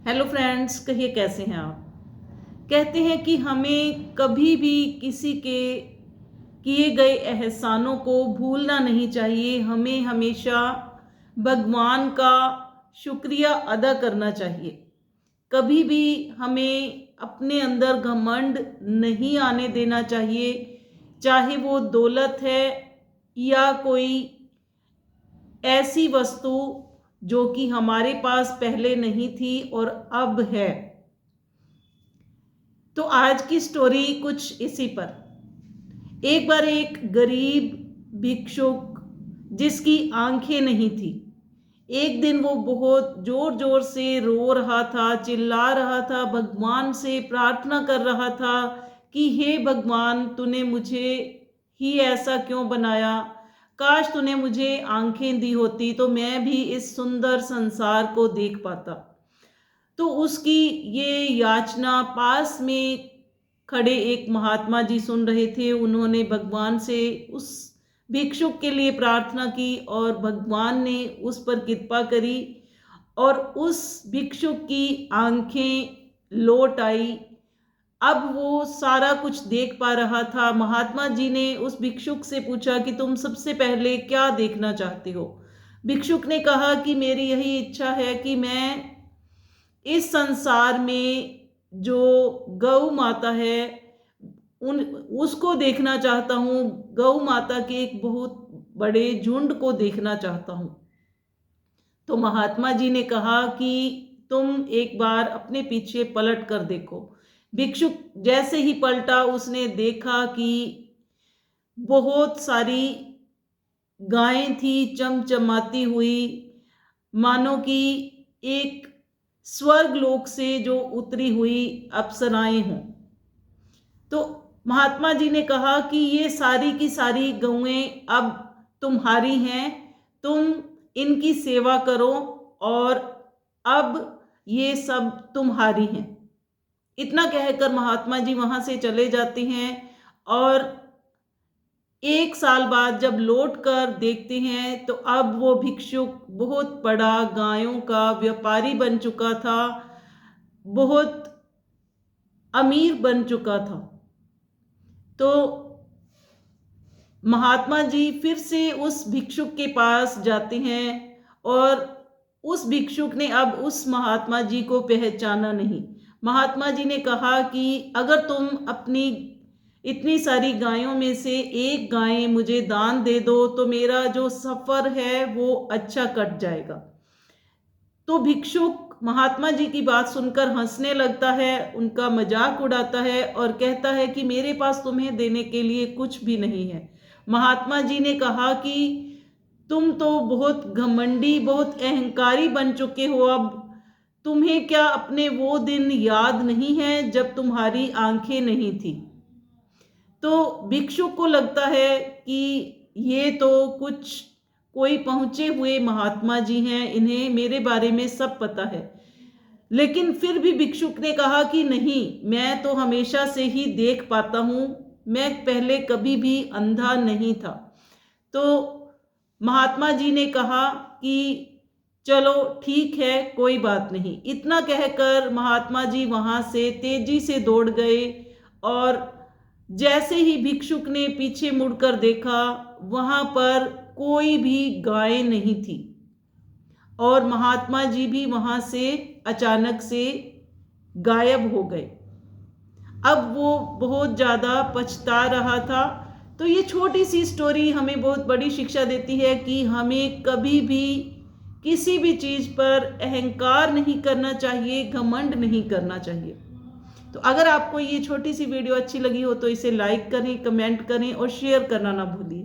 Hello friends, कहिए कैसे हैं आप। कहते हैं कि हमें कभी भी किसी के किए गए एहसानों को भूलना नहीं चाहिए। हमें हमेशा भगवान का शुक्रिया अदा करना चाहिए। कभी भी हमें अपने अंदर घमंड नहीं आने देना चाहिए, चाहे वो दौलत है या कोई ऐसी वस्तु जो कि हमारे पास पहले नहीं थी और अब है। तो आज की स्टोरी कुछ इसी पर। एक बार एक गरीब भिक्षुक जिसकी आंखें नहीं थी, एक दिन वो बहुत जोर जोर से रो रहा था, चिल्ला रहा था, भगवान से प्रार्थना कर रहा था कि हे भगवान, तूने मुझे ही ऐसा क्यों बनाया। काश तूने मुझे आंखें दी होती तो मैं भी इस सुंदर संसार को देख पाता। तो उसकी ये याचना पास में खड़े एक महात्मा जी सुन रहे थे। उन्होंने भगवान से उस भिक्षुक के लिए प्रार्थना की और भगवान ने उस पर कृपा करी और उस भिक्षुक की आंखें लौट आई। अब वो सारा कुछ देख पा रहा था। महात्मा जी ने उस भिक्षुक से पूछा कि तुम सबसे पहले क्या देखना चाहते हो। भिक्षुक ने कहा कि मेरी यही इच्छा है कि मैं इस संसार में जो गौ माता है उन उसको देखना चाहता हूँ। गौ माता के एक बहुत बड़े झुंड को देखना चाहता हूँ। तो महात्मा जी ने कहा कि तुम एक बार अपने पीछे पलट कर देखो। भिक्षुक जैसे ही पलटा, उसने देखा कि बहुत सारी गायें थी चमचमाती हुई, मानो कि एक स्वर्ग लोक से जो उतरी हुई अप्सराएं हों। तो महात्मा जी ने कहा कि ये सारी की सारी गौएं अब तुम्हारी हैं, तुम इनकी सेवा करो और अब ये सब तुम्हारी हैं। इतना कहकर महात्मा जी वहां से चले जाते हैं और एक साल बाद जब लौट कर देखते हैं तो अब वो भिक्षुक बहुत बड़ा गायों का व्यापारी बन चुका था, बहुत अमीर बन चुका था। तो महात्मा जी फिर से उस भिक्षुक के पास जाते हैं और उस भिक्षुक ने अब उस महात्मा जी को पहचाना नहीं। महात्मा जी ने कहा कि अगर तुम अपनी इतनी सारी गायों में से एक गाय मुझे दान दे दो तो मेरा जो सफर है वो अच्छा कट जाएगा। तो भिक्षुक महात्मा जी की बात सुनकर हंसने लगता है, उनका मजाक उड़ाता है और कहता है कि मेरे पास तुम्हें देने के लिए कुछ भी नहीं है। महात्मा जी ने कहा कि तुम तो बहुत घमंडी, बहुत अहंकारी बन चुके हो। अब तुम्हें क्या अपने वो दिन याद नहीं है जब तुम्हारी आंखें नहीं थी। तो भिक्षुक को लगता है कि ये तो कुछ कोई पहुंचे हुए महात्मा जी हैं, इन्हें मेरे बारे में सब पता है। लेकिन फिर भी भिक्षुक ने कहा कि नहीं, मैं तो हमेशा से ही देख पाता हूं, मैं पहले कभी भी अंधा नहीं था। तो महात्मा जी ने कहा कि चलो ठीक है, कोई बात नहीं। इतना कहकर महात्मा जी वहां से तेजी से दौड़ गए और जैसे ही भिक्षुक ने पीछे मुड़कर देखा, वहां पर कोई भी गाय नहीं थी और महात्मा जी भी वहां से अचानक से गायब हो गए। अब वो बहुत ज़्यादा पछता रहा था। तो ये छोटी सी स्टोरी हमें बहुत बड़ी शिक्षा देती है कि हमें कभी भी किसी भी चीज़ पर अहंकार नहीं करना चाहिए, घमंड नहीं करना चाहिए। तो अगर आपको ये छोटी सी वीडियो अच्छी लगी हो तो इसे लाइक करें, कमेंट करें और शेयर करना ना भूलिए।